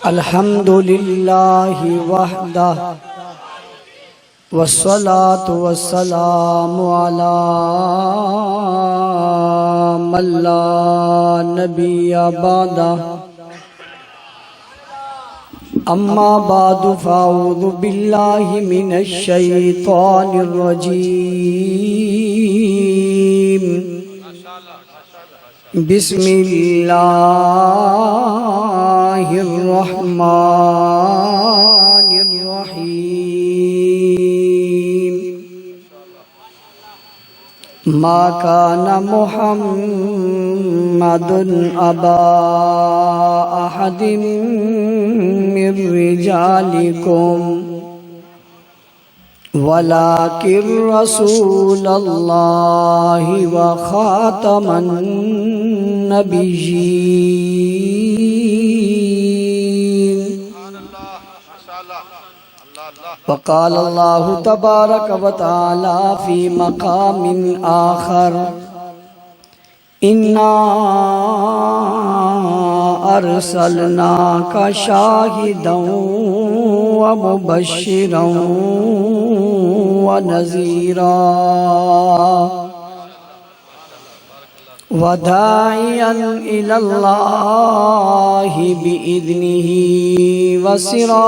الحمدللہ وحدہ والصلاة والسلام علی من لا نبی بعدہ اما بعد فاعوذ باللہ من الشیطان الرجیم بسم اللہ الرحمن الرحیم ما کان محمد ابا احد من رجالکم ولكن رسول اللہ وخاتم النبیین وقال اللہ تبارک وتعالی فی مقام آخر انا ارسلناک شاہدا ومبشرا ونذیرا وداعیا الی اللہ بإذنہ وسراجا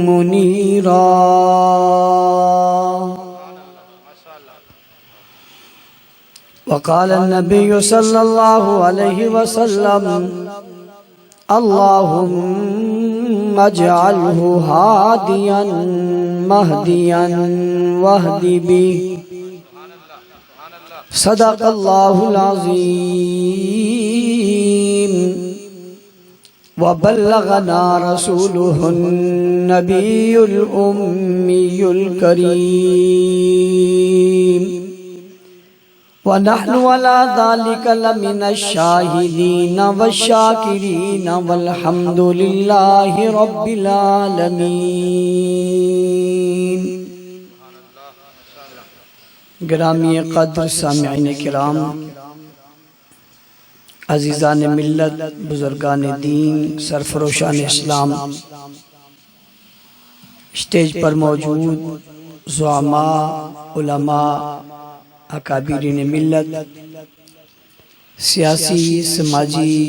منیرا وقال النبي صلى الله عليه وسلم اللهم اجعله هاديا مهديا واهد به صدق الله العظيم وبلغنا رسوله النبي الأمي الكريم ونحن على ذلك لمن الشاهدين والشاكرين والحمد لله رب العالمين گرامی قدر سامعین کرام، عزیزان ملت، بزرگان دین، سرفروشان اسلام، اسٹیج پر موجود زعماء، علماء، اکابرین ملت، سیاسی، سماجی،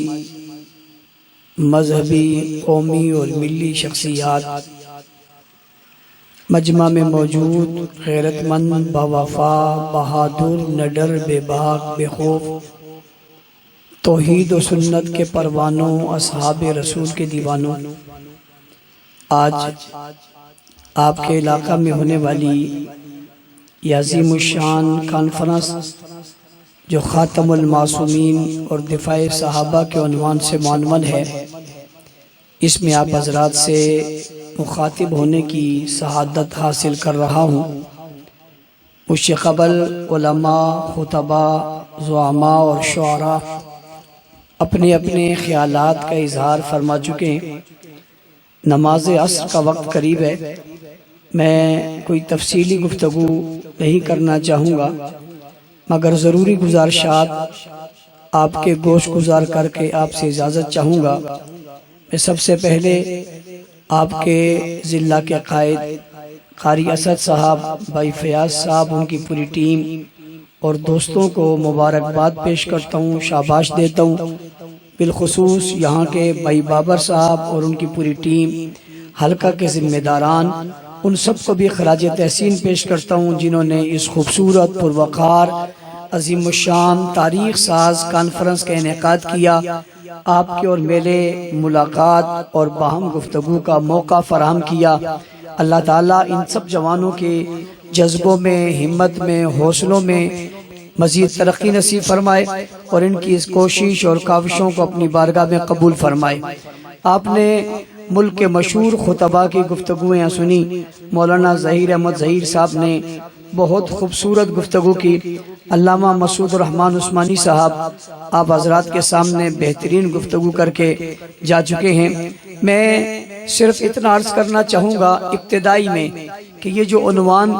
مذہبی، قومی اور ملی شخصیات، مجمع میں موجود غیرت مند، باوفا، بہادر، نڈر، بے باک، بے خوف، توحید و سنت کے پروانوں، اصحاب رسول کے دیوانوں، آج آپ کے علاقہ میں ہونے والی یہ عظیم الشان کانفرنس جو خاتم المعصومین اور دفاع صحابہ کے عنوان سے معنون ہے، اس میں آپ حضرات سے مخاطب ہونے کی سعادت حاصل کر رہا ہوں۔ اس سے قبل علماء، خطباء، زعماء اور شعراء اپنے اپنے خیالات کا اظہار فرما چکے ہیں۔ نماز عصر کا وقت قریب ہے، میں کوئی تفصیلی گفتگو نہیں کرنا چاہوں گا، مگر ضروری گزارشات آپ کے گوش گزار کر کے آپ سے اجازت چاہوں گا۔ میں سب سے پہلے آپ کے ضلع کے قائد قاری اسد صاحب، بھائی فیاض صاحب، ان کی پوری ٹیم اور دوستوں کو مبارکباد پیش کرتا ہوں، شاباش دیتا ہوں۔ بالخصوص یہاں کے بھائی بابر صاحب اور ان کی پوری ٹیم، حلقہ کے ذمہ داران، ان سب کو بھی خراج تحسین پیش کرتا ہوں جنہوں نے اس خوبصورت، پروقار، عظیم الشان، تاریخ ساز کانفرنس کا انعقاد کیا، آپ کے اور میرے ملاقات اور باہم گفتگو کا موقع فراہم کیا۔ اللہ تعالیٰ ان سب جوانوں کے جذبوں میں، ہمت میں، حوصلوں میں مزید ترقی نصیب فرمائے اور ان کی اس کوشش اور کاوشوں کو اپنی بارگاہ میں قبول فرمائے۔ آپ نے ملک کے مشہور خطباء کی گفتگویں سنی۔ مولانا ظہیر احمد ظہیر صاحب نے بہت خوبصورت گفتگو کی۔ علامہ مسعود الرحمن عثمانی صاحب آپ حضرات کے سامنے بہترین گفتگو کر کے جا چکے ہیں۔ میں صرف اتنا عرض کرنا چاہوں گا ابتدائی میں کہ یہ جو عنوان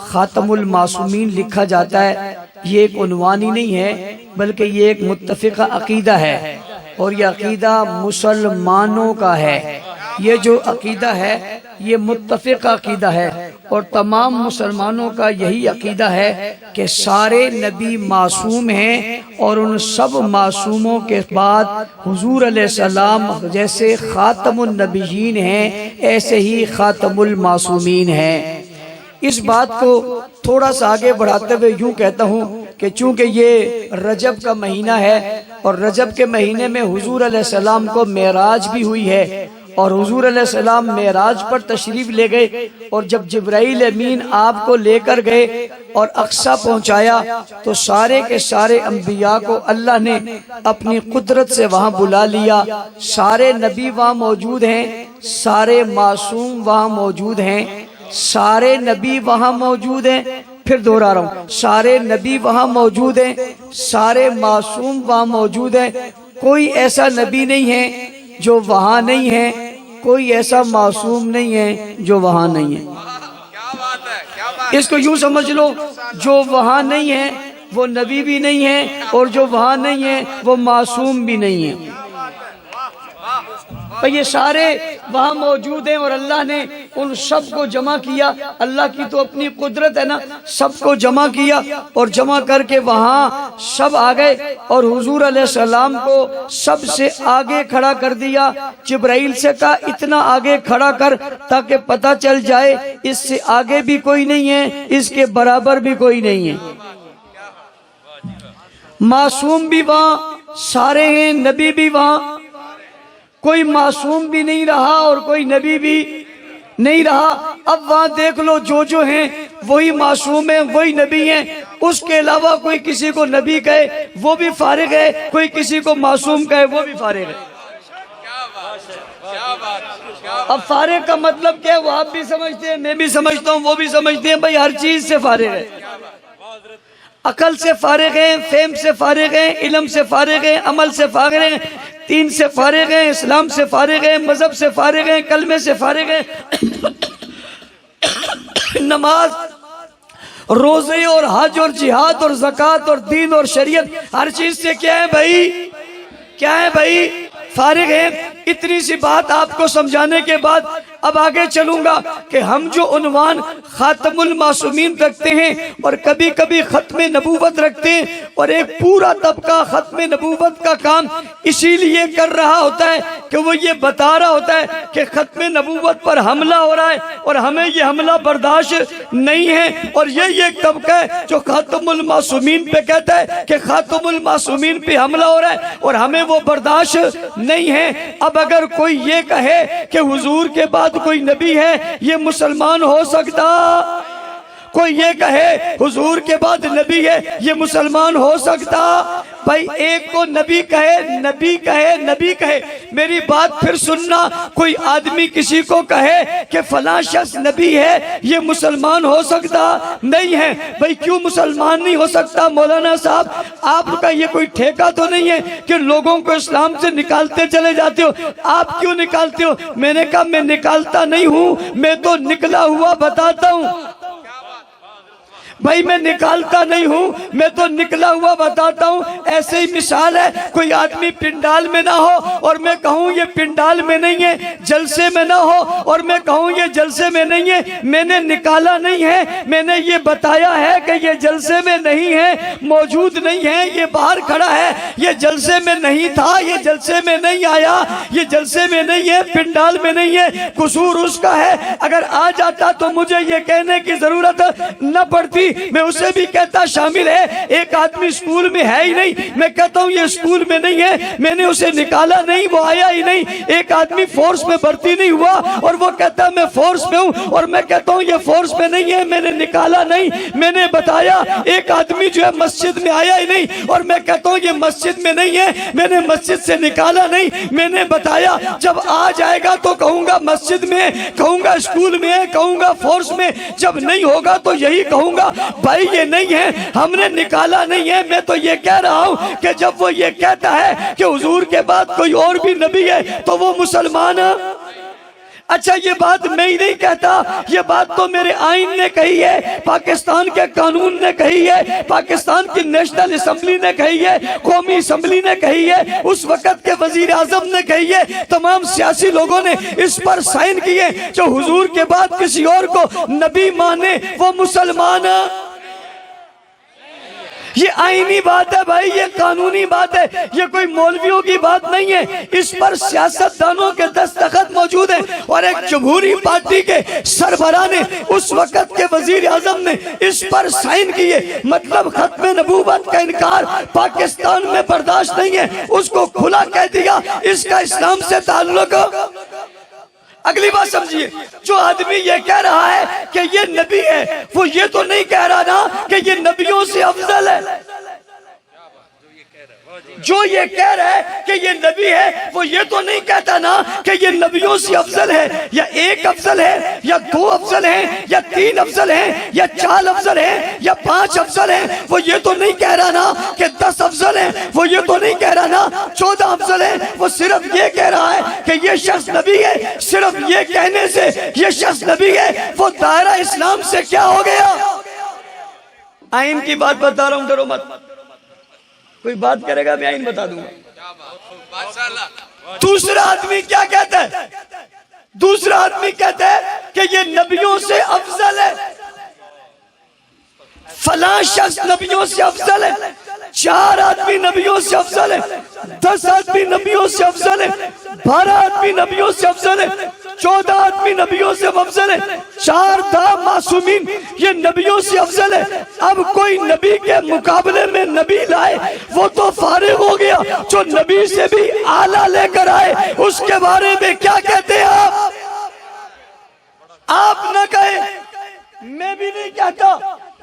خاتم المعصومین لکھا جاتا ہے یہ ایک عنوان ہی نہیں ہے بلکہ یہ ایک متفقہ عقیدہ ہے، اور یہ عقیدہ مسلمانوں کا ہے۔ یہ جو عقیدہ ہے یہ متفق عقیدہ ہے، اور تمام مسلمانوں کا یہی عقیدہ ہے کہ سارے نبی معصوم ہیں، اور ان سب معصوموں کے بعد حضور علیہ السلام جیسے خاتم النبیین ہیں ایسے ہی خاتم المعصومین ہیں۔ اس بات کو تھوڑا سا آگے بڑھاتے ہوئے یوں کہتا ہوں کہ چونکہ یہ رجب کا مہینہ ہے اور رجب کے مہینے میں حضور علیہ السلام کو معراج بھی ہوئی ہے، اور حضور علیہ السلام معراج پر تشریف لے گئے، اور جب جبرائیل امین آپ کو لے کر گئے اور اقصیٰ پہنچایا تو سارے کے سارے انبیاء کو اللہ نے اپنی قدرت سے وہاں بلا لیا۔ سارے نبی وہاں موجود ہیں، سارے معصوم وہاں موجود ہیں، سارے نبی وہاں موجود ہیں، پھر دوہرا رہا ہوں، سارے نبی وہاں موجود ہیں، سارے معصوم وہاں موجود ہیں۔ کوئی ایسا نبی نہیں ہے جو وہاں نہیں ہے، کوئی ایسا معصوم نہیں ہے جو وہاں نہیں ہے۔ اس کو یوں سمجھ لو، جو وہاں نہیں ہے وہ نبی بھی نہیں ہے، اور جو وہاں نہیں ہے وہ معصوم بھی نہیں ہے۔ یہ سارے وہاں موجود ہیں، اور اللہ نے ان سب کو جمع کیا۔ اللہ کی تو اپنی قدرت ہے نا، سب کو جمع کیا، اور جمع کر کے وہاں سب آ گئے، اور حضور علیہ السلام کو سب سے آگے کھڑا کر دیا۔ جبرائیل سے کہا اتنا آگے کھڑا کر تاکہ پتہ چل جائے اس سے آگے بھی کوئی نہیں ہے، اس کے برابر بھی کوئی نہیں ہے۔ معصوم بھی وہاں سارے ہیں، نبی بھی وہاں، کوئی معصوم بھی نہیں رہا اور کوئی نبی بھی نہیں رہا۔ اب وہاں دیکھ لو جو ہیں وہی معصوم ہیں، وہی نبی ہیں، اس کے علاوہ کوئی کسی کو نبی کہے وہ بھی فارغ ہے، کوئی کسی کو معصوم کہے وہ بھی فارغ ہے۔ اب فارغ کا مطلب کیا ہے؟ وہ آپ بھی سمجھتے ہیں، میں بھی سمجھتا ہوں، وہ بھی سمجھتے ہیں، بھائی ہر چیز سے فارغ ہے۔ عقل سے فارغ ہیں، فہم سے فارغ ہیں، علم سے فارغ ہیں، عمل سے فارغ ہیں، دین سے فارغ ہیں، اسلام سے فارغ ہیں، مذہب سے فارغ ہیں، کلمے سے فارغ ہیں، نماز، روزے اور حج اور جہاد اور زکوٰۃ اور دین اور شریعت، ہر چیز سے کیا ہے بھائی؟ کیا ہے بھائی؟ فارغ ہیں۔ اتنی سی بات آپ کو سمجھانے کے بعد اب آگے چلوں گا کہ ہم جو عنوان خاتم المعصومین رکھتے ہیں اور کبھی کبھی ختم نبوت رکھتے ہیں، اور ایک پورا طبقہ ختم نبوت کا کام اسی لیے کر رہا ہوتا ہے کہ وہ یہ بتا رہا ہوتا ہے کہ ختم نبوت پر حملہ ہو رہا ہے اور ہمیں یہ حملہ برداشت نہیں ہے، اور یہ ایک طبقہ ہے جو خاتم المعصومین پہ کہتا ہے کہ خاتم المعصومین پہ حملہ ہو رہا ہے اور ہمیں وہ برداشت نہیں ہے۔ اب اگر کوئی یہ کہے کہ حضور کے بعد کوئی نبی ہے، یہ مسلمان ہو سکتا؟ کوئی یہ کہے حضور کے بعد نبی ہے، یہ مسلمان ہو سکتا؟ بھائی ایک کو نبی کہے، نبی کہے، نبی کہے، میری بات پھر سننا، کوئی آدمی کسی کو کہے کہ فلاں شخص نبی ہے، یہ مسلمان ہو سکتا؟ نہیں ہے۔ بھائی کیوں مسلمان نہیں ہو سکتا؟ مولانا صاحب آپ کا یہ کوئی ٹھیکہ تو نہیں ہے کہ لوگوں کو اسلام سے نکالتے چلے جاتے ہو؟ آپ کیوں نکالتے ہو؟ میں نے کہا میں نکالتا نہیں ہوں، میں تو نکلا ہوا بتاتا ہوں۔ بھائی میں نکالتا نہیں ہوں، میں تو نکلا ہوا بتاتا ہوں۔ ایسے ہی مثال ہے، کوئی آدمی پنڈال میں نہ ہو اور میں کہوں یہ پنڈال میں نہیں ہے، جلسے میں نہ ہو اور میں کہوں یہ جلسے میں نہیں ہے، میں نے نکالا نہیں ہے، میں نے یہ بتایا ہے کہ یہ جلسے میں نہیں ہے، موجود نہیں ہے، یہ باہر کھڑا ہے، یہ جلسے میں نہیں تھا، یہ جلسے میں نہیں آیا، یہ جلسے میں نہیں ہے، پنڈال میں نہیں ہے، قصور اس کا ہے۔ اگر آ جاتا تو مجھے یہ کہنے کی ضرورت نہ پڑتی، میں اسے بھی کہتا شامل ہے۔ ایک آدمی اسکول میں ہے ہی نہیں، میں کہتا ہوں یہ اسکول میں نہیں ہے، میں نے اسے نکالا نہیں، وہ آیا ہی نہیں۔ ایک آدمی فورس میں بھرتی نہیں ہوا اور وہ کہتا میں فورس میں ہوں، اور میں کہتا ہوں یہ فورس میں نہیں ہے، میں نے نکالا نہیں، میں نے بتایا۔ ایک آدمی جو ہے مسجد میں آیا ہی نہیں اور میں کہتا ہوں یہ مسجد میں نہیں ہے، میں نے مسجد سے نکالا نہیں، میں نے بتایا۔ جب آ جائے گا تو کہوں گا مسجد میں، کہوں گا اسکول میں، کہوں گا فورس میں، جب نہیں ہوگا تو یہی کہوں گا بھائی یہ نہیں ہے، ہم نے نکالا نہیں ہے۔ میں تو یہ کہہ رہا ہوں کہ جب وہ یہ کہتا ہے کہ حضور کے بعد کوئی اور بھی نبی ہے تو وہ مسلمان ہے۔ اچھا یہ بات میں ہی نہیں کہتا، یہ بات تو میرے آئین نے کہی ہے، پاکستان کے قانون نے کہی ہے، پاکستان کی نیشنل اسمبلی نے کہی ہے، قومی اسمبلی نے کہی ہے، اس وقت کے وزیر اعظم نے کہی ہے، تمام سیاسی لوگوں نے اس پر سائن کیے، جو حضور کے بعد کسی اور کو نبی مانے وہ مسلمان ہے۔ یہ آئینی بات ہے بھائی، یہ قانونی بات ہے، یہ کوئی مولویوں کی بات نہیں ہے، اس پر سیاستدانوں کے دستخط موجود ہیں، اور ایک جمہوری پارٹی کے سربراہ نے، اس وقت کے وزیر اعظم نے اس پر سائن کیے۔ مطلب ختم نبوت کا انکار پاکستان میں برداشت نہیں ہے، اس کو کھلا کہہ دیا اس کا اسلام سے تعلق۔ اگلی بات سمجھیے، جو آدمی یہ کہہ رہا ہے کہ یہ نبی ہے، وہ یہ تو نہیں کہہ رہا نا کہ یہ نبیوں سے افضل ہے۔ جو یہ کہہ رہا ہے کہ یہ نبی ہے، وہ یہ تو نہیں کہتا نا کہ یہ نبیوں سے افضل ہے، یا ایک افضل ہے، یا دو افضل ہیں، یا تین افضل ہیں، یا چار افضل ہیں، یا پانچ افضل ہیں۔ وہ یہ تو نہیں کہہ رہا نا کہ 10 افضل ہیں، وہ یہ تو نہیں کہہ رہا نا 14 افضل ہیں۔ وہ صرف یہ کہہ رہا ہے کہ یہ شخص نبی ہے، صرف یہ کہنے سے یہ شخص نبی ہے، وہ دائرہ اسلام سے کیا ہو گیا؟ آئین کی بات بتا رہا ہوں، ڈرو مت، کوئی بات کرے گا میں آئین بتا دوں گا۔ دوسرا آدمی کیا کہتا ہے؟ دوسرا آدمی کہتا ہے کہ یہ نبیوں سے افضل ہے، فلاں شخص نبیوں سے افضل ہے، 4 آدمی نبیوں سے افضل ہے، 10 آدمی نبیوں سے افضل ہے، 12 آدمی نبیوں سے افضل ہے، 14 آدمی نبیوں سے افضل ہے، 4 تا معصومین یہ نبیوں سے افضل ہے۔ اب کوئی نبی کے مقابلے میں نبی لائے، وہ تو فارغ ہو گیا، جو نبی سے بھی اعلیٰ لے کر آئے اس کے بارے میں کیا کہتے ہیں آپ؟ آپ نہ کہیں، میں بھی نہیں کہتا،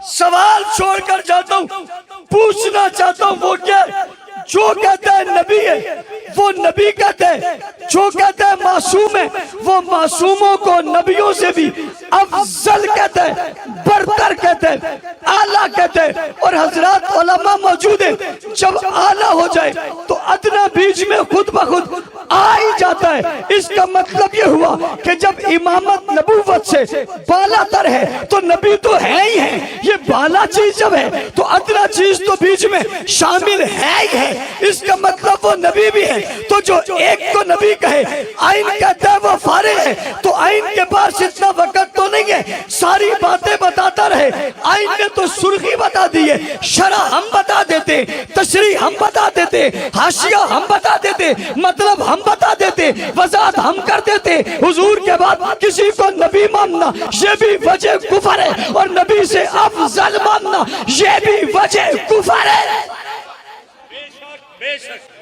سوال چھوڑ کر جاتا ہوں، پوچھنا چاہتا ہوں وہ کیا ہے؟ جو کہتا ہے نبی ہے وہ نبی کہتا ہے، جو کہتا ہے معصوم ہے وہ معصوموں کو نبیوں سے بھی افضل کہتا ہے، برتر کہتا ہے، اعلیٰ کہتا ہے۔ اور حضرات علماء موجود ہیں، جب اعلیٰ ہو جائے تو ادنا بیچ میں خود بخود آ ہی جاتا ہے۔ اس کا مطلب یہ ہوا کہ جب امامت نبوت سے بالا تر ہے تو نبی تو ہے ہی ہے، یہ بالا چیز جب ہے تو ادنا چیز تو بیچ میں شامل ہے ہی ہے، اس کا مطلب وہ نبی بھی ہے۔ تو جو ایک کو نبی کہے، آئین کہتا ہے وہ فارغ ہے، تو آئین کے پاس اتنا وقت تو نہیں ہے ساری باتیں بتاتا رہے۔ آئین نے تو سرخی بتا دی ہے، شرح ہم بتا دیتے، تشریح ہم بتا دیتے، حاشیہ ہم بتا دیتے، مطلب ہم بتا دیتے، وضاحت ہم کر دیتے۔ حضور کے بعد کسی کو نبی ماننا یہ بھی وجہ کفر ہے، اور نبی سے افضل ماننا یہ بھی وجہ کفر ہے۔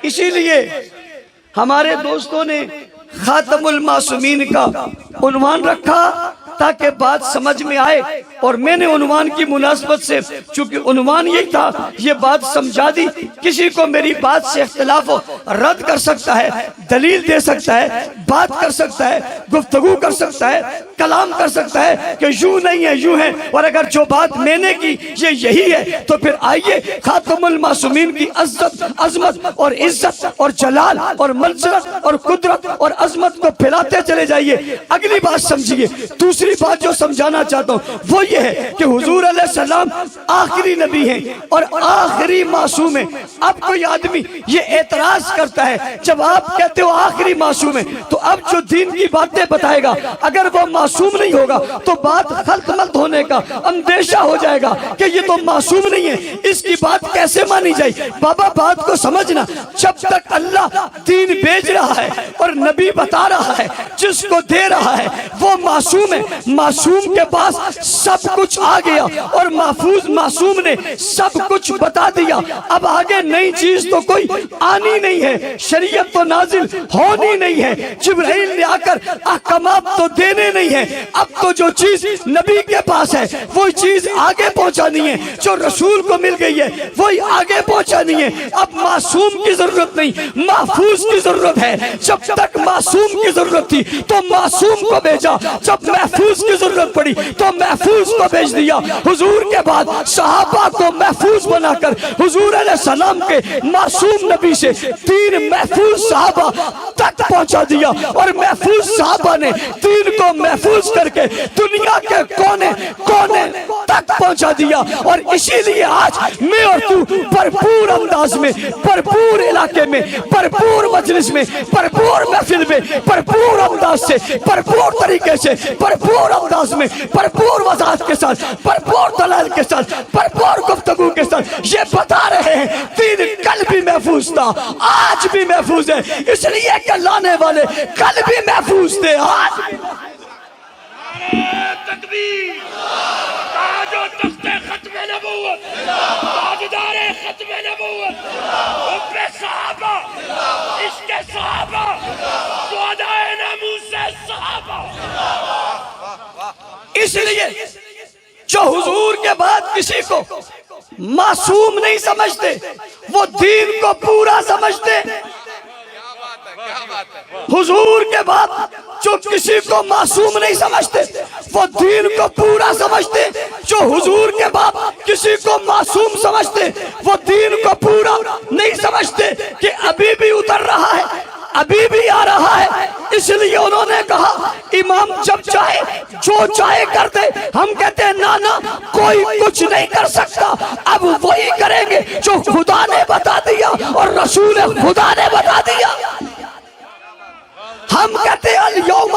اسی لیے ہمارے دوستوں نے خاتم المعصومین کا عنوان رکھا تاکہ بات سمجھ میں آئے، اور میں نے عنوان کی مناسبت سے چونکہ عنوان یہی تھا یہ بات سمجھا دی۔ کسی کو میری بات سے اختلاف ہو رد کر سکتا ہے، دلیل دے سکتا ہے، بات کر سکتا ہے، گفتگو کر سکتا ہے، کلام کر سکتا ہے کہ یوں نہیں ہے یوں ہے، اور اگر جو بات میں نے کی یہ یہی ہے تو پھر آئیے خاتم المعصومین کی عزت، عظمت اور عزت اور جلال اور منزلت اور قدرت اور عظمت کو پھیلاتے چلے جائیے۔ اگلی بات سمجھیے، دوسری بات جو سمجھانا چاہتا ہوں وہ یہ ہے کہ حضور علیہ السلام آخری نبی ہیں اور آخری معصوم ہیں۔ اب کوئی آدمی یہ اعتراض کرتا ہے جب آپ کہتے ہو آخری معصوم ہے تو اب جو دین کی باتیں بتائے گا اگر وہ معصوم نہیں ہوگا تو بات خلط ملط ہونے کا اندیشہ ہو جائے گا کہ یہ تو معصوم نہیں ہے، اس کی بات کیسے مانی جائے؟ بابا بات کو سمجھنا، جب تک اللہ دین بیچ رہا ہے اور نبی بتا رہا ہے، جس کو دے رہا ہے وہ معصوم ہے۔ معصوم کے پاس سب کچھ آ گیا اور محفوظ معصوم نے سب کچھ بتا دیا، اب آگے نئی چیز تو کوئی آنی نہیں ہے، شریعت تو نازل ہونی نہیں ہے، جبرائیل نے آ کر احکامات تو دینے نہیں ہیں۔ اب تو جو چیز نبی کے پاس ہے وہی چیز آگے پہنچانی ہے، جو رسول کو مل گئی ہے وہی آگے پہنچانی ہے۔ اب معصوم کی ضرورت نہیں، محفوظ کی ضرورت ہے۔ جب تک معصوم کی ضرورت تھی تو معصوم کو بھیجا، جب محفوظ محفوظ کی ضرورت پڑی تو محفوظ کو بھیج دیا. حضور کے بعد صحابہ کو محفوظ بنا کر حضور علیہ السلام کے معصوم نبی سے 3 محفوظ صحابہ تک پہنچا دیا, اور محفوظ صحابہ نے 3 کو محفوظ کر کے دنیا کے کونے کونے تک پہنچا دیا. اور اسی لیے آج میں اور تو بھرپور انداز میں, بھرپور علاقے میں, بھرپور مجلس میں, بھرپور محفل میں, بھرپور انداز سے, بھرپور طریقے سے, بھرپور انداز میں, بھرپور وضاحت کے ساتھ, بھرپور دلائل کے ساتھ, بھرپور گفتگو کے ساتھ یہ بتا رہے ہیں 3 کل بھی محفوظ تھا, آج بھی محفوظ ہے, اس لیے کہ لانے والے کل بھی محفوظ تھے, آج بھی. تکبیر, تاج و تخت ختم نبوت, تاجدار ختم نبوت, حب صحابہ, عشق صحابہ, سودائے ناموس صحابہ. اس لیے جو حضور کے بعد کسی کو معصوم نہیں سمجھتے وہ دین کو پورا سمجھتے. حضور کے بعد جو کسی کو معصوم نہیں سمجھتے وہ دین کو پورا سمجھتے. جو حضور کے بعد کسی کو معصوم سمجھتے وہ دین کو پورا نہیں سمجھتے کہ ابھی بھی اتر رہا ہے, ابھی بھی آ رہا ہے. اس لیے انہوں نے کہا امام جب چاہے جو چاہے کر دے. ہم کہتے ہیں نا کوئی کچھ نہیں کر سکتا, اب وہی کریں گے جو خدا نے بتا دیا اور رسول خدا نے بتا دیا. ہم کہتے ہیں الیوم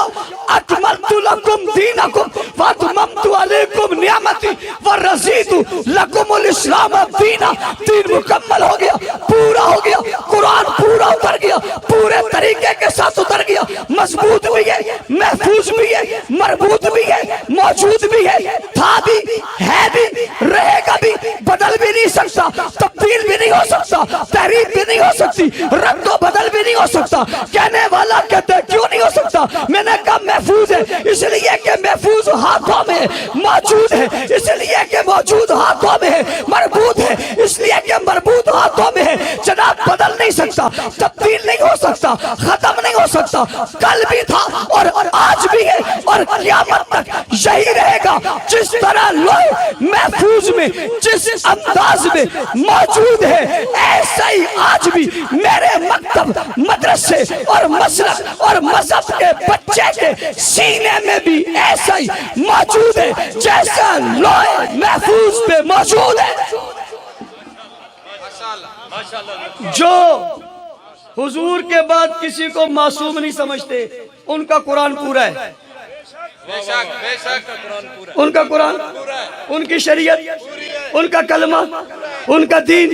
اکملت لکم دینکم واتممت علیکم نعمتی ورضیت لکم الاسلام دینا. دین مکمل ہو گیا, پورا ہو گیا, قرآن پورا اتر گیا, پورے طریقے کے ساتھ اتر گیا, مضبوط بھی ہے, محفوظ بھی ہے, مربوط بھی ہے, موجود بھی ہے, تھا بھی, ہے بھی, رہے گا بھی, بدل بھی نہیں سکتا, تبدیل بھی نہیں ہو سکتا, تحریف بھی نہیں ہو سکتی, رد و بدل بھی نہیں ہو سکتا. کہنے والا کہتے کیوں نہیں ہو سکتا؟ میں نے کہا محفوظ ہے, اس لیے کہ محفوظ ہاتھوں میں موجود ہے, اس لیے کہ موجود ہاتھوں میں ہے, مربوط ہے اس لیے کہ مربوط ہاتھوں میں ہے. جناب بدل نہیں سکتا, تبدیل نہیں ہو سکتا, ختم نہیں ہو سکتا, کل بھی تھا اور آج بھی ہے اور قیامت تک یہی رہے گا. جس طرح لوح محفوظ میں جس انداز میں موجود ہے ایسا ہی آج بھی میرے مکتب, مدرسے اور مسلک اور مذہب کے بچے کے سینے میں بھی ایسا ہی موجود ہے جیسا لوح محفوظ پہ موجود ہے. جو حضور کے بعد کسی کو معصوم نہیں سمجھتے ان کا قرآن پورا ہے, ان کا قرآن, ان کی شریعت, ان کا کلمہ, ان کا دین,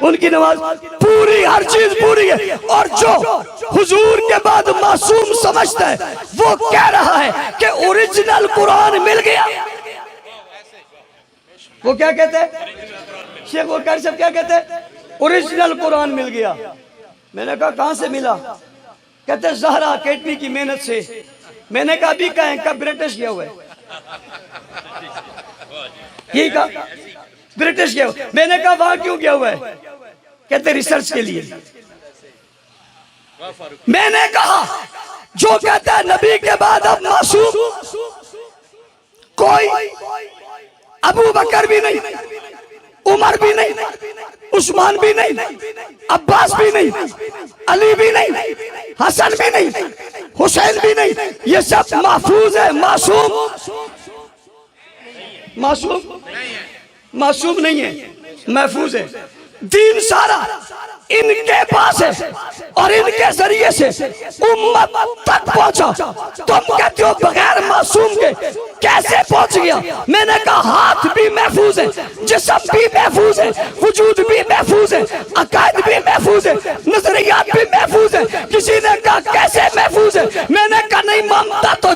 ان کی نماز پوری, ہر چیز پوری ہے. اور جو حضور کے بعد معصوم سمجھتا ہے وہ کہہ رہا ہے کہ اوریجنل قرآن مل گیا. وہ کیا کہتے ہیں شیخ وقار صاحب, کیا کہتے ہیں اوریجنل قرآن مل گیا. میں نے کہا کہاں سے ملا؟ کہتے زہرا اکیڈمی کی محنت سے. میں نے کہا ابھی کہاں ہے؟ کہا برٹش گیا ہوا ہے. یہی کہا برٹش گیا ہوا. میں نے کہا وہاں کیوں گیا ہوا ہے؟ کہتے ریسرچ کے لیے. میں نے کہا جو کہتا ہے نبی کے بعد اب معصوم کوئی, ابو بکر بھی نہیں, عمر بھی نہیں, عثمان بھی نہیں, عباس بھی نہیں, علی بھی نہیں, حسن بھی نہیں, حسین بھی نہیں, یہ سب محفوظ ہے. معصوم نہیں ہے, محفوظ ہے. دین سارا ان کے پاس ہے اور ان کے ذریعے سے امت تک پہنچا. تم کہتے ہو بغیر معصوم کے کیسے پہنچ گیا؟ میں نے کہا ہاتھ بھی محفوظ ہے, جسم بھی محفوظ ہے, وجود بھی محفوظ ہے, عقائد بھی محفوظ ہے, نظریات بھی محفوظ ہے. کسی نے کہا کیسے محفوظ ہے؟ میں نے کہا نہیں مانتا تو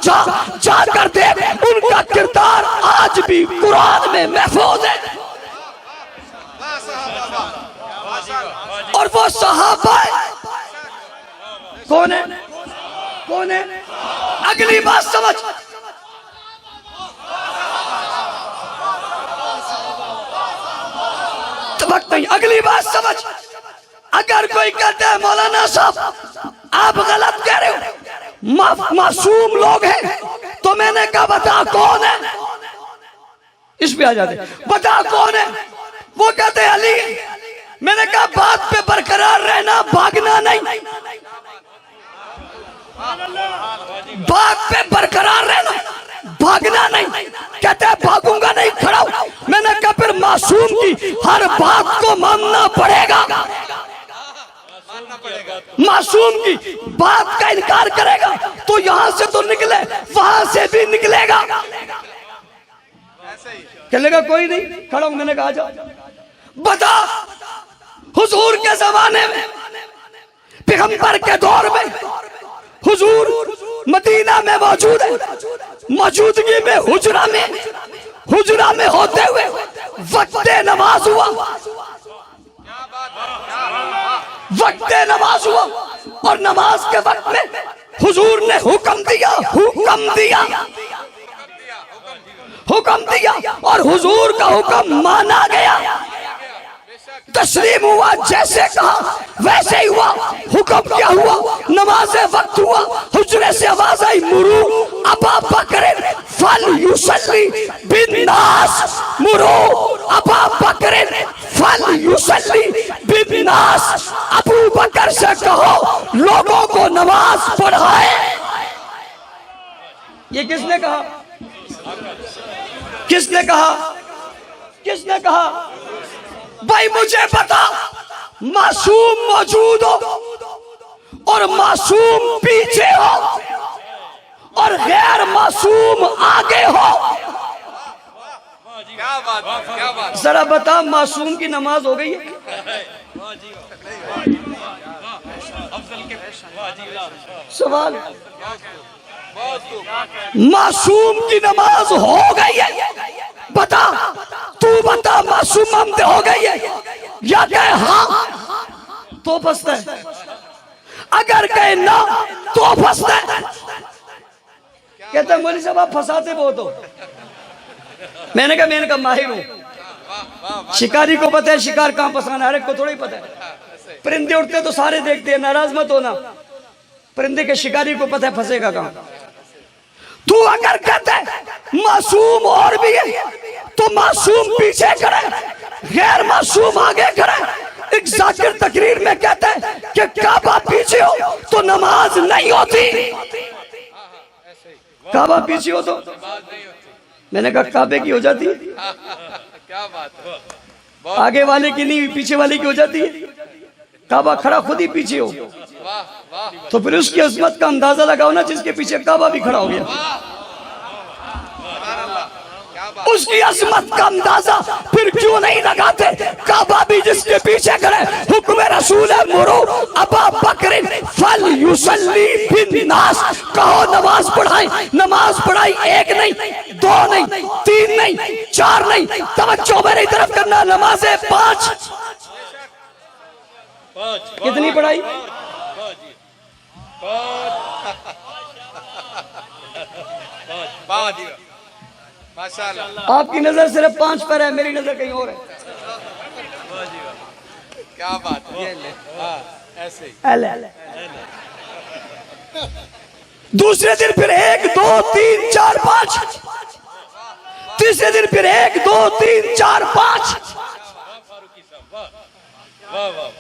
جا کر دیکھ, ان کا کردار آج بھی قرآن میں محفوظ ہے. اور وہ صحابہ کون ہے؟ کون ہے؟ اگلی بات سمجھ, وقت نہیں, اگلی بات سمجھ. اگر کوئی کہتے ہیں مولانا صاحب آپ غلط کہہ رہے ہو, معصوم لوگ ہیں, تو تو میں نے کہا بتا کون ہے؟ اس پہ آ جاتے بتا کون ہے؟ وہ کہتے علی۔ میں نے کہا بات پہ برقرار رہنا، بھاگنا نہیں، بات پہ برقرار رہنا، بھاگنا نہیں۔ کہتے ہیں بھاگوں گا نہیں، کھڑا ہوں۔ میں نے کہا پھر معصوم کی ہر بات کو ماننا پڑے گا، معصوم کی بات کا انکار کرے گا تو یہاں سے تو نکلے، وہاں سے بھی نکلے گا۔ کہنے گا کوئی نہیں، کھڑا ہوں۔ میں نے کہا آجا بتا، حضور کے زمانے میں، پیغمبر کے دور میں حضور مدینہ میں موجود ہے، موجودگی میں حجرہ میں ہوتے ہوئے وقت نماز ہوا، وقت نماز ہوا، اور نماز کے وقت میں حضور نے حکم دیا اور حضور کا حکم مانا گیا، تسلیم ہوا، جیسے کہا ویسے ہی ہوا۔ حکم کیا ہوا؟ نماز وقت ہوا، حجرے سے آواز آئی مرو ابا بکر فلیصلی بالناس، مرو ابا بکر فلیصلی بالناس، ابو بکر سے کہو لوگوں کو نماز پڑھائے۔ یہ کس نے کہا؟ کس نے کہا؟ کس نے کہا؟ بھائی مجھے بتا، معصوم موجود ہو اور معصوم پیچھے ہو اور غیر معصوم آگے ہو، ذرا بتا معصوم کی نماز ہو گئی ہے؟ سوال، معصوم کی نماز ہو گئی ہے؟ بتا، تو بتا معصوم ممد ہو گئی ہے یا کہ ہاں تو پھنستا ہے، اگر کہ نہ تو پھنستا ہے۔ کہتا ہے مولوی صاحب آپ پھنساتے بہت ہو۔ میں نے کہا ماہر ہوں، شکاری کو پتہ ہے شکار کہاں پھنسانا، ہر ایک کو تھوڑا ہی پتہ ہے۔ پرندے اٹھتے تو سارے دیکھتے ہیں، ناراض مت ہونا، پرندے کے شکاری کو پتہ ہے پھنسے گا کہاں۔ تو اگر کہتا ہے معصوم اور بھی ہے تو معصوم پیچھے کھڑے، غیر معصوم آگے کھڑے۔ ایک ذاکر تقریر میں کہتا ہے کہ کعبہ پیچھے ہو تو نماز نہیں ہوتی، کعبہ پیچھے ہو تو، میں نے کہا کعبے کی ہو جاتی ہے، آگے والے کی نہیں، پیچھے والے کی ہو جاتی ہے۔ کعبہ کھڑا خود ہی پیچھے ہو تو پھر اس کی عظمت کا اندازہ لگاؤ نا، جس کے پیچھے کعبہ بھی کھڑا ہو گیا، اس کی عظمت کا اندازہ پھر کیوں نہیں لگاتے؟ کعبہ بھی جس کے پیچھے کھڑے، حکم رسول ہے مرو ابا بکر فلیصلی بالناس، کہو نماز پڑھائیں۔ نماز پڑھائی ایک نہیں، دو نہیں، تین نہیں، چار نہیں، توجہ میری طرف کرنا، نمازیں 5۔ کتنی پڑھائی؟ آپ کی نظر صرف 5 پر ہے، میری نظر کہیں اور ہے۔ کیا بات ہے، ایسے دوسرے دن پھر 1 2 3 4 5، تیسرے دن پھر 1 2 3 4 5۔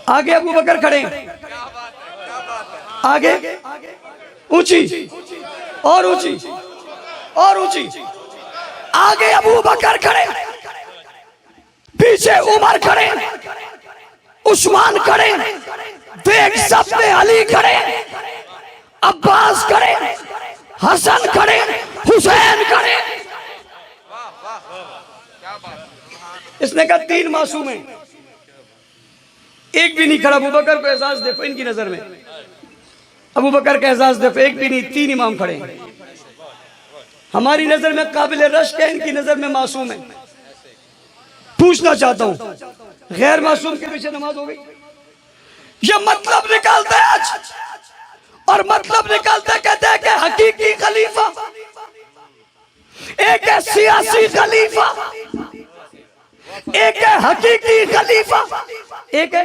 آگے ابو بکر کھڑے، آگے اونچی اور اونچی اور اونچی، آگے ابو بکر کھڑے، پیچھے عمر کھڑے، عثمان کھڑے، دیکھ سب میں علی کھڑے، عباس کھڑے، حسن کھڑے، حسین کھڑے۔ اس نے کہا 3 معصوم ہیں، ایک بھی نہیں کھڑا۔ ابو بکر کو اعزاز دیکھو ان کی نظر میں، ابو بکر کا اعزاز دیکھو، ایک بھی نہیں، 3 امام کھڑے ہیں۔ ہماری نظر میں قابل رشک ہے، ان کی نظر میں معصوم ہے۔ پوچھنا چاہتا ہوں، غیر معصوم کے پیچھے نماز ہو گئی؟ یہ مطلب نکالتا ہے آج، اور مطلب نکالتا ہے، کہتے ہیں کہ حقیقی خلیفہ ایک ہے، سیاسی خلیفہ ایک ہے، حقیقی خلیفہ ایک ہے،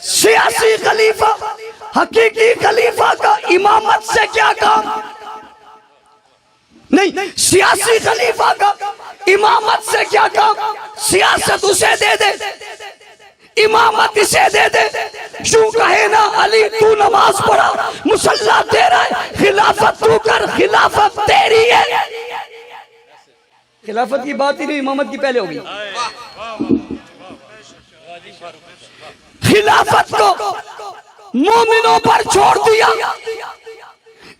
سیاسی خلیفہ۔ حقیقی خلیفہ کا امامت سے کیا کام؟ نہیں، سیاسی خلیفہ کا امامت سے کیا کام؟ سیاست اسے دے دے، امامت اسے دے دے. شو کہے نا علی تو نماز پڑھا، مصلی تیرا ہے، خلافت تو کر، خلافت تیری ہے. خلافت کی بات ہی نہیں، امامت کی پہلے ہوگی. خلافت کو مومنوں پر چھوڑ دیا،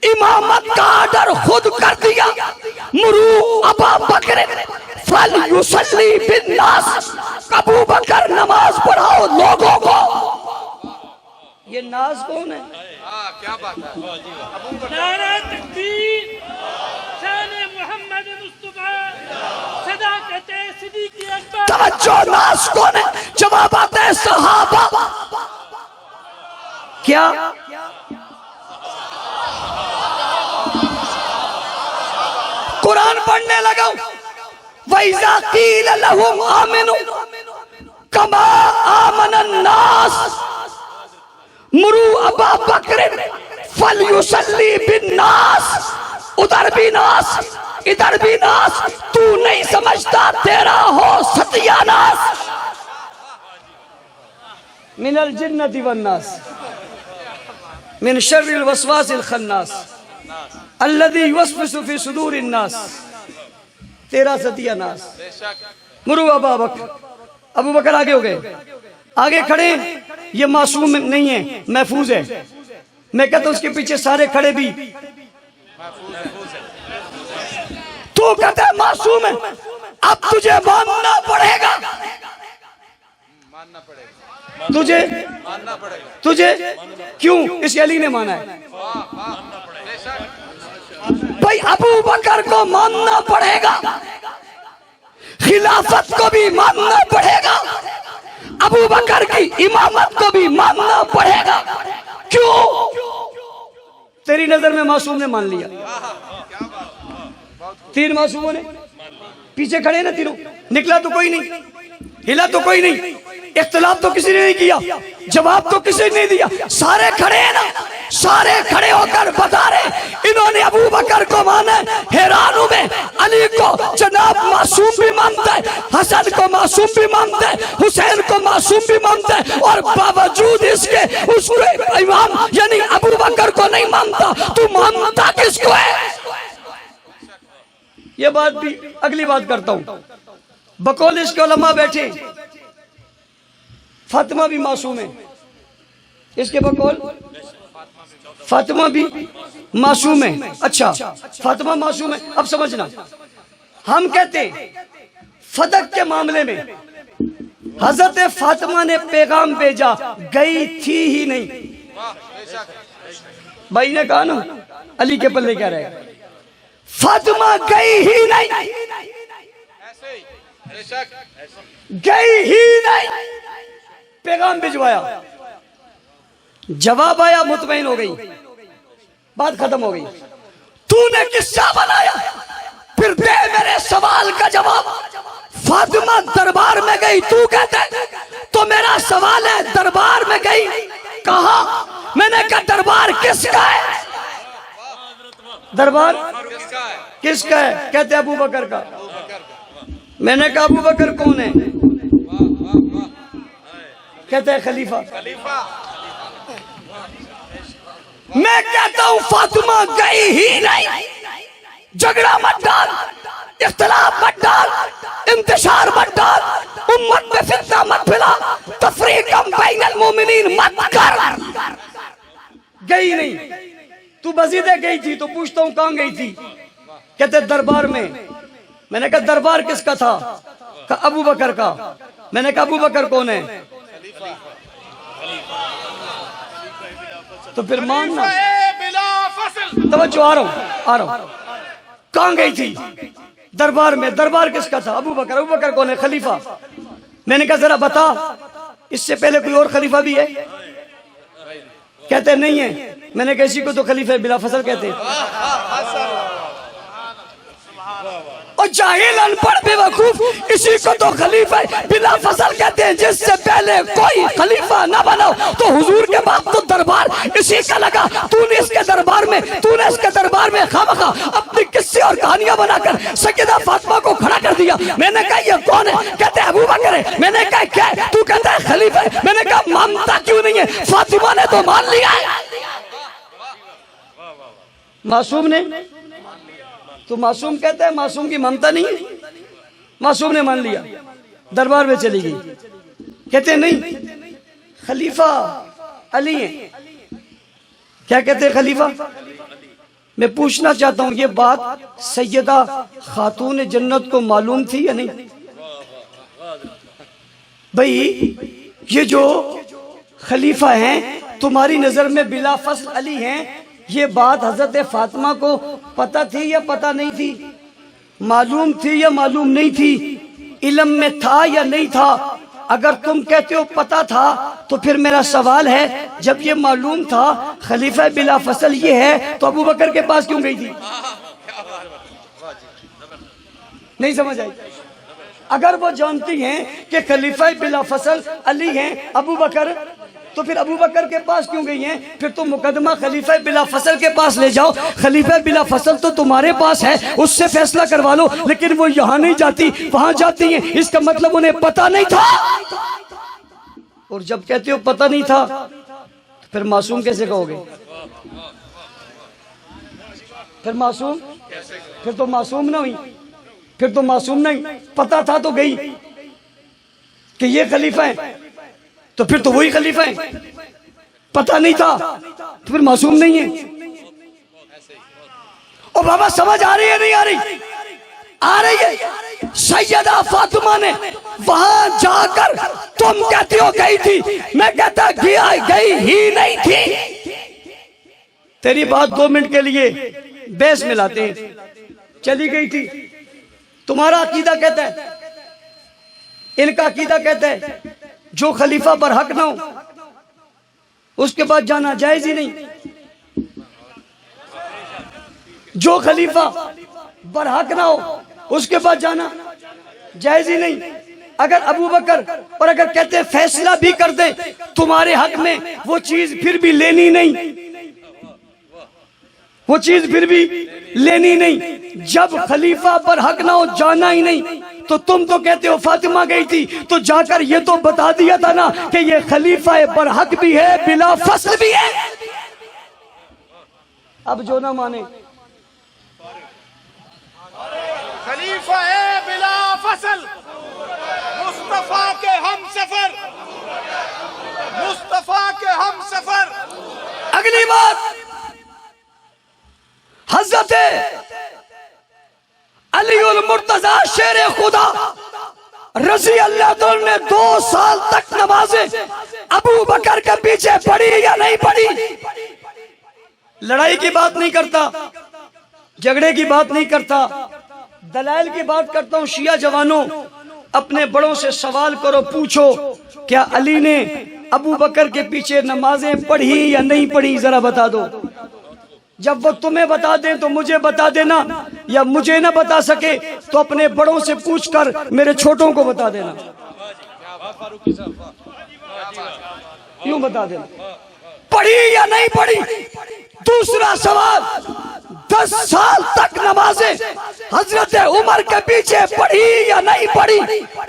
امامت کا آرڈر خود کر دیا. مرو ابا بکر فلیصلی بالناس، ابو بکر نماز پڑھاؤ لوگوں کو. یہ ناز کون ہے؟ کیا بات ہے. نعرہ تکبیر، شان محمد مصطفیٰ، صداقت صدیق اکبر. توجہ، ناز کون ہے؟ جوابات صحابہ. کیا؟ قرآن پڑھنے لگا. وَإِذَا قِيلَ لَهُمْ آمِنُوا كَمَا آمَنَ النَّاسِ مُرُوا أَبَا بَكْرٍ فَلْيُصَلِّ بِالنَّاسِ. ادھر بھی ناس، ادھر بھی ناس. تو نہیں سمجھتا، تیرا ہو ستیہ ناس. من الجنة والناس من شر الوسواس الخناس الذي يوسوس في صدور الناس. تیرا ستیہ ناس. مرو ابا بکر. ابو بکر آگے ہو گئے، آگے کھڑے. یہ معصوم نہیں ہے، محفوظ ہے. میں کہتا ہوں اس کے پیچھے سارے کھڑے بھی. تو کہتا ہے معصوم ہے، اب تجھے ماننا پڑے گا. تجھے کیوں؟ اس علی نے مانا ہے. بھائی ابو بکر کو ماننا پڑے گا، خلافت کو بھی ماننا پڑے گا، ابو بکر کی امامت کو بھی ماننا پڑے گا. کیوں؟ تیری نظر میں معصوم نے مان لیا. تین معصوموں نے پیچھے کھڑے نا تینوں. نکلا تو کوئی نہیں، ہلا تو کوئی نہیں، اختلاف تو کسی نے نہیں کیا، جواب تو کسی نے نہیں دیا. سارے کھڑے ہیں نا، سارے کھڑے ہو کر بتا رہے انہوں نے ابو بکر کو مانا ہے. حیران ہوں میں، علی کو جناب معصوم بھی مانتا ہے، حسن کو معصوم بھی مانتا ہے، حسین کو معصوم بھی مانتا ہے، اور باوجود اس کے اس کو امام یعنی ابو بکر کو نہیں مانتا. تو مانتا کس کو ہے؟ یہ بات بھی اگلی بات کرتا ہوں. بقول اس کے علماء بیٹھے، فاطمہ بھی معصوم ہے. اس کے بقول فاطمہ بھی معصوم ہے. اچھا، فاطمہ معصوم ہے. اب سمجھنا، ہم کہتے فتح کے معاملے میں حضرت فاطمہ نے پیغام بھیجا، گئی تھی ہی نہیں. بھائی نے کہا نا علی کے پلے کیا رہے گا. فاطمہ گئی ہی نہیں، گئی ہی نہیں. پیغام بھجوایا، جواب آیا، مطمئن ہو گئی، بات ختم ہو گئی. تو نے قصہ بنایا، پھر دے میرے سوال کا جواب. فاطمہ دربار میں گئی تو کہتے، تو میرا سوال ہے دربار میں گئی کہاں؟ میں نے کہا دربار کس کا ہے؟ دربار کس کا ہے؟ کہتے ابو بکر کا. میں نے کہا ابو بکر کون ہے؟ کہتے ہیں خلیفہ. میں کہتا ہوں فاطمہ گئی ہی نہیں. جھگڑا مت ڈال، اختلاف مت ڈال، انتشار مت ڈال، امت میں فتنہ مت پھیلا، تفریقا بین المومنین مت کر. گئی نہیں. تو بزیدہ گئی تھی تو پوچھتا ہوں کہاں گئی تھی؟ کہتے دربار میں. میں نے کہا دربار کس کا تھا؟ کہا ابو بکر کا. میں نے کہا ابو بکر کون ہے؟ تو پھر ماننا. توجہ، آ رہا ہوں. کہاں گئی تھی؟ دربار میں. دربار کس کا تھا؟ ابو بکر. ابو بکر کون ہے؟ خلیفہ. میں نے کہا ذرا بتا، اس سے پہلے کوئی اور خلیفہ بھی ہے؟ کہتے نہیں ہے. میں نے کہا اسی کو تو خلیفہ بلا فصل کہتے ہیں. اور جاہل انپڑھ بے وقوف اسی کو تو خلیفہ بلا فصل کہتے ہیں، جس سے پہلے کوئی خلیفہ نہ بنا تو حضور کے بعد تو دربار اسی کا لگا، تو نے اس کے دربار میں خواہ اپنی قصے اور کہانیاں بنا کر سیدہ فاطمہ کو کھڑا کر دیا۔ میں نے کہا یہ کون ہے؟ کہتے ہیں ابو بکر ہے۔ میں نے کہا کیا ہے؟ تو کہتا ہے خلیفہ ہے۔ میں نے کہا مانتا کیوں نہیں ہے؟ فاطمہ نے تو مان لیا ہے۔ معصوم نے تو معصوم کہتا ہے، معصوم کی مانتا نہیں ہے، معصوم نے مان لیا، دربار میں چلی گئی۔ کہتے ہیں نہیں، خلیفہ علی ہیں۔ کیا کہتے ہیں؟ خلیفہ۔ میں پوچھنا چاہتا ہوں، یہ بات سیدہ خاتون جنت کو معلوم تھی یا نہیں؟ بھئی یہ جو خلیفہ ہیں تمہاری نظر میں بلا فصل علی ہیں، یہ بات حضرت فاطمہ کو پتہ تھی یا پتہ نہیں تھی؟ معلوم تھی یا معلوم نہیں تھی؟ علم میں تھا یا نہیں تھا؟ اگر تم کہتے ہو پتہ تھا تو پھر میرا سوال ہے، جب یہ معلوم تھا خلیفہ بلا فصل یہ ہے تو ابو بکر کے پاس کیوں گئی تھی؟ نہیں سمجھ آئی؟ اگر وہ جانتی ہیں کہ خلیفہ بلا فصل علی ہیں ابو بکر، تو پھر ابو بکر کے پاس کیوں گئی ہیں؟ پھر تم مقدمہ خلیفہ بلا فصل کے پاس لے جاؤ، خلیفہ بلا فصل تو تمہارے پاس ہے، اس سے فیصلہ کروا لو، لیکن وہ یہاں نہیں جاتی، وہاں جاتی ہیں، اس کا مطلب انہیں پتہ نہیں تھا۔ اور جب کہتے ہو پتہ نہیں تھا تو پھر معصوم کیسے کہو گے؟ پھر معصوم، پھر تو معصوم نہ ہوئی، پھر تو معصوم نہیں، پتہ تھا تو گئی کہ یہ خلیفہ ہیں، تو پھر تو وہی خلیفہ ہیں۔ پتہ نہیں تھا تو پھر معصوم نہیں ہے۔ اور بابا سمجھ آ رہی ہے نہیں آ رہی؟ آ رہی ہے۔ سیدہ فاطمہ نے وہاں جا کر، تم کہتی ہو گئی تھی، میں کہتا گئی ہی نہیں تھی۔ تیری بات 2 منٹ کے لیے بیس ملاتے ہیں، چلی گئی تھی۔ تمہارا عقیدہ کہتا ہے، ان کا عقیدہ کہتا ہے جو خلیفہ برحق نہ ہو اس کے بعد جانا جائز ہی نہیں۔ جو خلیفہ برحق نہ ہو اس کے بعد جانا جائز ہی نہیں۔ اگر ابو بکر اور اگر کہتے ہیں فیصلہ بھی کر دیں تمہارے حق میں، وہ چیز پھر بھی لینی نہیں، وہ چیز پھر بھی لینی نہیں۔ جب خلیفہ برحق نہ ہو جانا ہی نہیں، تو تم تو کہتے ہو فاطمہ گئی تھی تو جا کر یہ تو بتا دیا تھا نا کہ یہ خلیفہ برحق بھی ہے بلا فصل بھی ہے۔ اب جو نہ مانے، خلیفہ ہے بلا فصل، مصطفیٰ کے ہم سفر، مصطفیٰ کے ہم سفر۔ اگلی بات، حضرت علی المرتضی شیر خدا رضی اللہ عنہ نے 2 سال تک نمازیں ابو بکر کے پیچھے پڑھی یا نہیں پڑھی؟ لڑائی کی بات نہیں کرتا، جھگڑے کی بات نہیں کرتا، دلائل کی بات کرتا ہوں۔ شیعہ جوانوں، اپنے بڑوں سے سوال کرو، پوچھو کیا علی نے ابو بکر کے پیچھے نمازیں پڑھی یا نہیں پڑھی؟ ذرا بتا دو۔ جب وہ تمہیں بتا دیں تو مجھے بتا دینا، یا مجھے نہ بتا سکے تو اپنے بڑوں سے پوچھ کر میرے چھوٹوں کو بتا دینا۔ کیوں بتا دینا؟ پڑھی یا نہیں پڑھی؟ دوسرا سوال، 10 سال تک نمازیں حضرت عمر کے پیچھے پڑھی یا نہیں پڑھی؟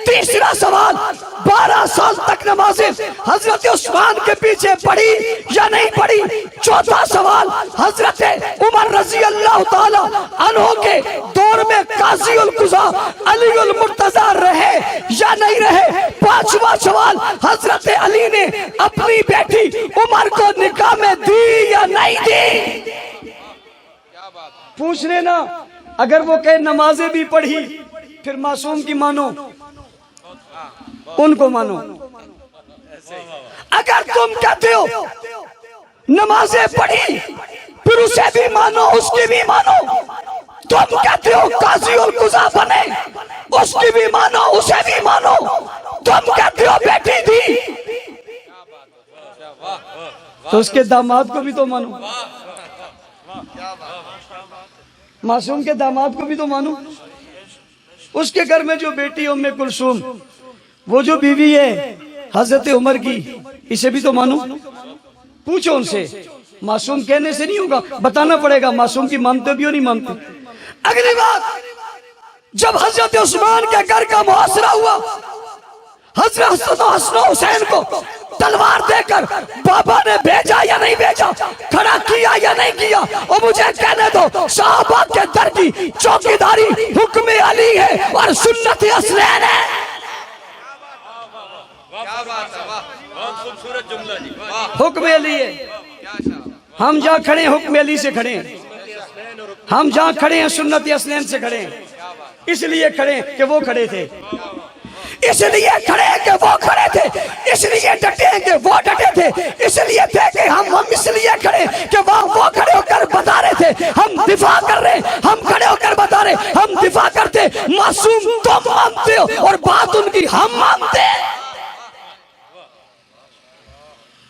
تیسرا سوال، 12 سال تک نمازیں حضرت عثمان کے پیچھے پڑھی یا نہیں پڑھی؟ چوتھا سوال، حضرت عمر رضی اللہ تعالی عنہ کے دور میں قاضی القضاء علی المرتضی رہے یا نہیں رہے؟ پانچواں سوال، حضرت علی نے اپنی بیٹی عمر کو نکاح میں دی یا نہیں دی؟ پوچھ لینا۔ اگر وہ کہے نمازیں بھی پڑھی پھر معصوم کی مانو، ان کو مانو۔ اگر تم کہتے ہو نمازیں پڑھی پھر اسے بھی مانو، اس کی بھی مانو۔ تم کہتے ہو قاضی القضاء بنے، اس کی بھی مانو، اسے بھی مانو۔ تم کہتے ہو بیٹی دی تو اس کے داماد کو بھی تو مانو، معصوم کے داماد کو بھی تو مانو۔ اس کے گھر میں جو بیٹی ام کلثوم، وہ جو بیوی ہے حضرت عمر کی، اسے بھی تو مانو. پوچھو ان سے. معصوم کہنے سے نہیں ہوگا، بتانا پڑے گا معصوم کی مانتے بھی ہو نہیں مانتے. اگلی بات، جب حضرت عثمان کے گھر کا محاصرہ ہوا، حضرت حسن و حسین کو تلوار دے کر بابا نے بھیجا یا نہیں بھیجا، کھڑا کیا یا نہیں کیا؟ اور مجھے کہنے دو، صحابہ کے در کی چوکیداری حکم علی ہے اور سنت حسنین ہے. حکم علی ہے. ہم جہاں کھڑے ہیں حکم علی سے کھڑے ہیں، ہم جہاں کھڑے ہیں سنت حسنین سے کھڑے ہیں. اس لیے کھڑے ہیں کہ وہ کھڑے تھے، اس لیے کھڑے ہیں کہ وہ کھڑے تھے، اس لیے ڈٹے ہیں کہ وہ ڈٹے تھے، اس لیے تھے کہ ہم اس لیے کھڑے کہ وہ کھڑے ہو کر بتا رہے تھے ہم دفاع کر رہے ہیں، ہم کھڑے ہو کر بتا رہے ہم دفاع کرتے. معصوم تم مانتے ہو اور بات ان کی ہم مانتے ہیں.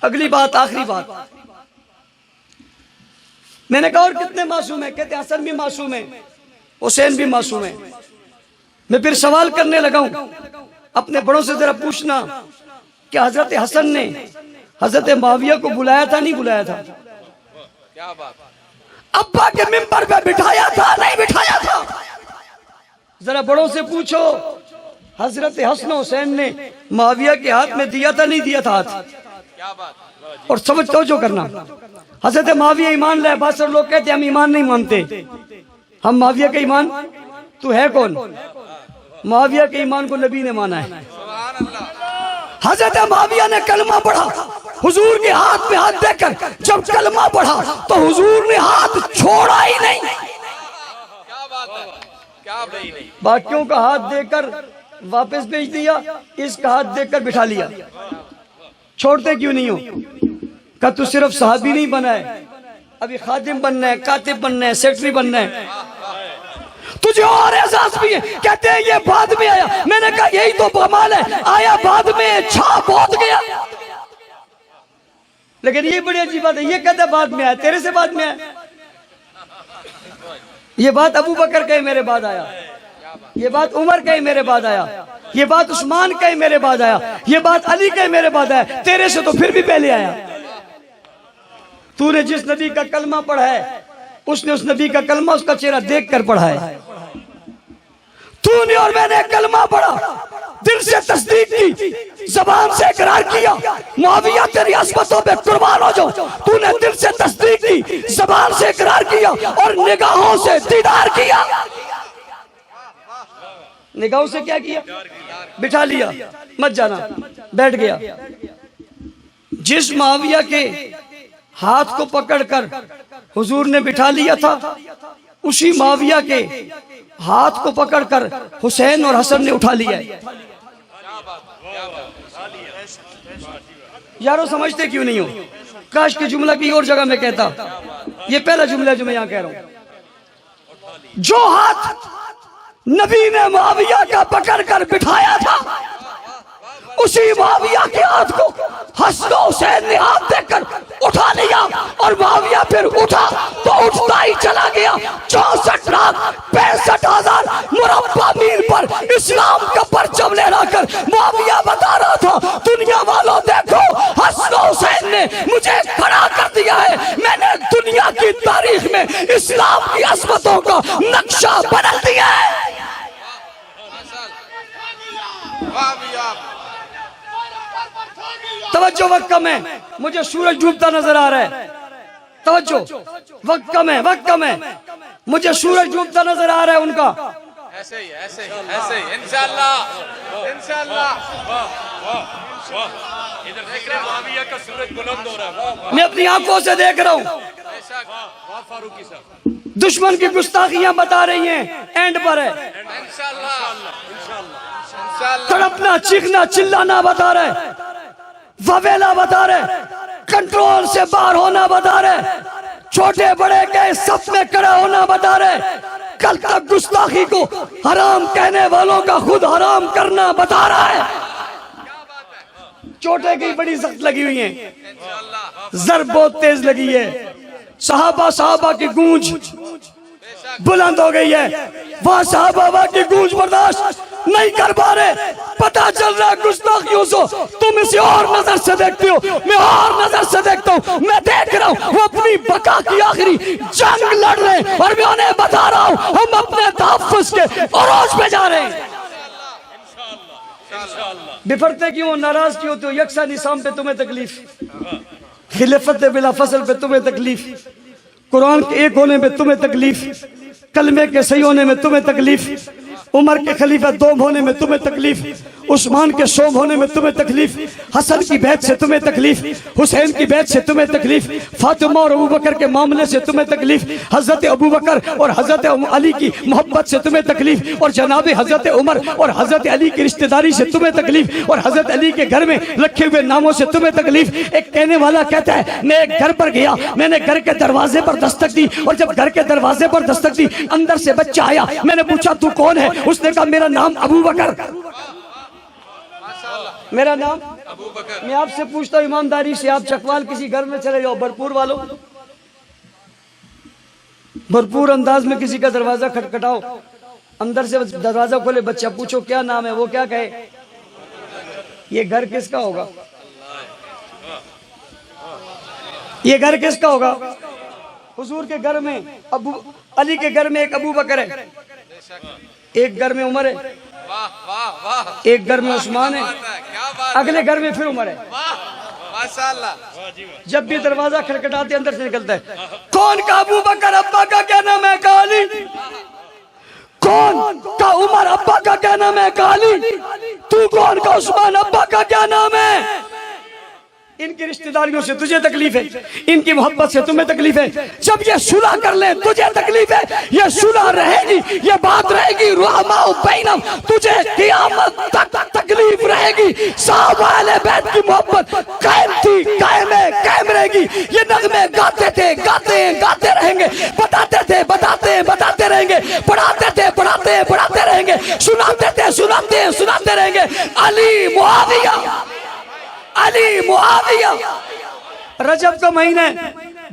اگلی بات، آخری بات، میں نے کہا اور کتنے معصوم ہیں؟ کہتے حسن بھی معصوم ہے، حسین بھی معصوم ہے. میں پھر سوال کرنے لگا ہوں، اپنے بڑوں سے ذرا پوچھنا کہ حضرت حسن نے حضرت معاویہ کو بلایا تھا نہیں بلایا تھا؟ ابا کے منبر پہ بٹھایا تھا نہیں بٹھایا تھا؟ ذرا بڑوں سے پوچھو، حضرت حسن و حسین نے معاویہ کے ہاتھ میں دیا تھا نہیں دیا تھا ہاتھ؟ اور سمجھ توجہ کرنا، حضرت معاویہ ایمان لائے. بہت سارے لوگ کہتے ہیں ہم ایمان نہیں مانتے، ہم معاویہ کا ایمان، تو ہے کون؟ معاویہ کے ایمان کو نبی نے مانا ہے. حضرت معاویہ نے کلمہ پڑھا حضور کے ہاتھ میں ہاتھ دے کر، جب کلمہ پڑھا تو حضور نے ہاتھ چھوڑا ہی نہیں. باقیوں کا ہاتھ دے کر واپس بھیج دیا، اس کا ہاتھ دے کر بٹھا لیا. چھوڑتے کیوں نہیں ہو؟ کہ تو صرف صحابی نہیں بنا ہے، ابھی خادم بننا ہے، کاتب بننا ہے، سیکٹری بننا ہے. تجھے اور احساس بھی ہے. کہتے ہیں یہ بعد میں آیا. میں نے کہا یہی تو کمال ہے، آیا بعد میں، چھا بہت گیا. لیکن یہ بڑی عجیب بات ہے، یہ کہتا بعد میں آیا، تیرے سے بعد میں آیا. یہ بات ابو بکر کہے میرے بعد آیا، یہ بات عمر کہے میرے بعد آیا، یہ بات عثمان کہے میرے بعد آیا، یہ بات علی کہے میرے بعد آیا. تیرے سے تو پھر بھی پہلے آیا. تو نے جس نبی کا کلمہ پڑھا ہے، اس نے اس نبی کا کلمہ اس کا چہرہ دیکھ کر پڑھا ہے. تو نے اور میں نے کلمہ پڑھا، دل سے تصدیق کی، زبان سے اقرار کیا معاویہ تیری عظمتوں پہ قربان ہو جاؤ. تو نے دل سے تصدیق کی، زبان سے اقرار کیا اور نگاہوں سے دیدار کیا. نگاہوں سے کیا کیا؟ بٹھا لیا، مت جانا، بیٹھ گیا. جس معاویہ کے ہاتھ کو پکڑ کر حضور نے بٹھا لیا تھا، اسی معاویہ کے ہاتھ کو پکڑ کر حسین اور حسن نے اٹھا لیا ہے. یارو سمجھتے کیوں نہیں ہو؟ کاش کہ جملہ کی اور جگہ میں کہتا. یہ پہلا جملہ ہے جو میں یہاں کہہ رہا ہوں. جو ہاتھ نبی نے معاویہ کا پکڑ کر بٹھایا تھا، اسی معاویہ کے ہاتھ کو حسن و حسین نے ہاتھ دے کر اٹھا لیا. اور معاویہ پھر اٹھا تو اٹھتا ہی چلا گیا. 64,65,000 مربع میل پر اسلام کا پرچم لہرا کر معاویہ بتا رہا تھا، دنیا والوں دیکھو حسن و حسین نے مجھے کھڑا کر دیا ہے. میں نے دنیا کی تاریخ میں اسلام کی عظمتوں کا نقشہ بدل دیا ہے. توجہ، وقت کم ہے، مجھے سورج ڈوبتا نظر آ رہا ہے. توجہ، وقت کم ہے، وقت کم ہے، مجھے سورج ڈوبتا نظر آ رہا ہے ان کا. ایسے ہی ایسے ہی ایسے ہی انشاءاللہ انشاءاللہ. ادھر دیکھ رہے ہیں معاویہ کا سورج بلند ہو رہا ہے. میں اپنی آنکھوں سے دیکھ رہا ہوں. دشمن کی گستاخیاں بتا رہی ہیں، اینڈ پر ہے. تڑپنا، چیخنا، چلانا بتا رہے، وویلا بتا رہے، کنٹرول سے باہر ہونا بتا رہے، چھوٹے بڑے کے صف میں کڑا ہونا بتا رہے. کل تک گستاخی کو حرام کہنے والوں کا خود حرام کرنا بتا رہا ہے. چوٹے کی بڑی سخت لگی ہوئی ہیں، ضرب بہت تیز لگی ہے. صحابہ کی گونج بلند ہو گئی ہے. وہاں صحابہ کی گونج برداشت نہیں کر پا رہے، پتا چل رہا ہے گستاخیوں سے تم اسے اور نظر سے دیکھتے ہو، میں اور نظر سے دیکھتا ہوں، میں دیکھ رہا ہوں وہ اپنی بقا کی آخری جنگ لڑ رہے ہیں، اور میں انہیں بتا رہا ہوں ہم اپنے تحفظ کے عروج پہ جا رہے ہیں۔ بفرتے کیوں، ناراض کیوں تو یکساں نظام پہ تمہیں تکلیف، خلافت بلا فصل پہ تمہیں تکلیف، قرآن کے ایک ہونے میں تمہیں تکلیف، کلمے کے صحیح ہونے میں تمہیں تکلیف، عمر کے خلیفہ دوم ہونے میں تمہیں تکلیف، عثمان کے شوم ہونے میں تمہیں تکلیف، حسن کی بیعت سے تمہیں تکلیف، حسین کی بیعت سے تمہیں تکلیف، فاطمہ اور ابوبکر کے معاملے سے تمہیں تکلیف، حضرت ابوبکر اور حضرت علی کی محبت سے تمہیں تکلیف، اور جناب حضرت عمر اور حضرت علی کی رشتہ داری سے تمہیں تکلیف، اور حضرت علی کے گھر میں رکھے ہوئے ناموں سے تمہیں تکلیف۔ ایک کہنے والا کہتا ہے میں ایک گھر پر گیا، میں نے گھر کے دروازے پر دستک دی، اور جب گھر کے دروازے پر دستک دی اندر سے بچہ آیا، میں نے پوچھا تو کون ہے؟ اس نے کہا میرا نام ابوبکر، میرا نام ابوبکر۔ میں آپ سے پوچھتا ہوں ایمانداری سے، آپ چکوال کسی گھر میں چلے جاؤ، بھرپور والوں، بھرپور انداز میں کسی کا دروازہ کھٹکھٹاؤ، اندر سے دروازہ کھولے بچہ، پوچھو کیا نام ہے، وہ کیا کہے؟ یہ گھر کس کا ہوگا؟ یہ گھر کس کا ہوگا؟ حضور کے گھر میں علی کے گھر میں ایک ابوبکر ہے، ایک گھر میں عمر ہے، ایک گھر میں عثمان ہے، اگلے گھر میں پھر عمر ہے۔ جب بھی دروازہ کھٹکھٹاتے اندر سے نکلتا ہے کون کا ابوبکر، ابا کا کیا نام ہے؟ کا علی۔ کون کا عمر، ابا کا کیا نام ہے؟ کا علی۔ تو کون کا عثمان، ابا کا کیا نام ہے؟ ان کی رشتہ داریوں سے تجھے تکلیف ہے، ان کی محبت سے تمہیں تکلیف ہے، جب یہ صلح کر لیں تجھے تکلیف ہے، یہ صلح رہے گی، یہ بات رہے گی رحماء بینہم، تجھے قیامت تک تکلیف رہے گی۔ صحابہ اہل بیت کی محبت قائم تھی، قائم ہے، قائم رہے گی۔ یہ نغمے گاتے تھے، گاتے ہیں، گاتے رہیں گے، بتاتے تھے، بتاتے ہیں، بتاتے رہیں گے، پڑھاتے تھے، پڑھاتے ہیں، پڑھاتے رہیں گے، سناتے تھے، سناتے ہیں، سناتے رہیں گے۔ علی معاویہ، علی معاویہ۔ رجب کا مہینہ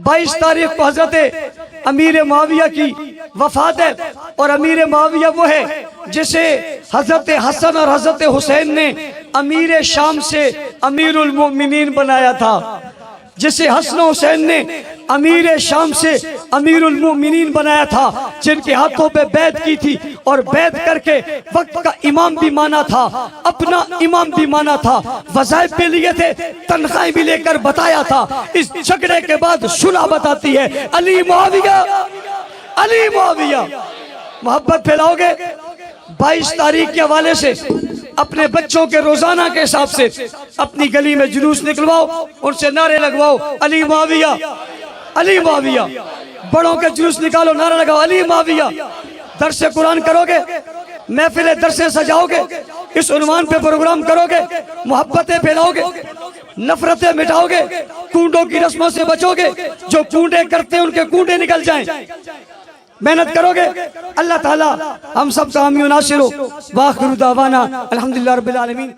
22 تاریخ کو حضرت امیر معاویہ کی وفات ہے، اور امیر معاویہ وہ ہے جسے حضرت حسن اور حضرت حسین نے امیر شام سے امیر المؤمنین بنایا تھا، جسے حسن و حسین نے امیر شام سے امیر المؤمنین بنایا تھا، جن کے ہاتھوں پہ بیعت کی تھی، اور بیعت کر کے وقت کا امام بھی مانا تھا، اپنا امام بھی مانا تھا، وظائف بھی لیے تھے، تنخواہیں بھی لے کر بتایا تھا۔ اس جھگڑے کے بعد صلح بتاتی ہے علی معاویہ، علی معاویہ۔ محبت پھیلاؤ گے 22 تاریخ کے حوالے سے اپنے بچوں کے روزانہ کے حساب سے اپنی گلی میں جلوس نکلواؤ، ان سے نعرے لگواؤ علی معاویہ، علی معاویہ۔ بڑوں کے جلوس نکالو، نعرہ لگاؤ علی معاویہ۔ درس قرآن کرو گے، محفل درس سجاؤ گے، اس عنوان پہ پروگرام کرو گے، محبتیں پھیلاؤ گے، نفرتیں مٹاؤ گے، کونڈوں کی رسموں سے بچو گے، جو کونڈے کرتے ہیں ان کے کونڈے نکل جائیں، محنت کرو گے، اللہ تعالی ہم سب کا حامی و ناصر ہو۔ وآخر دعوانا الحمدللہ رب العالمین۔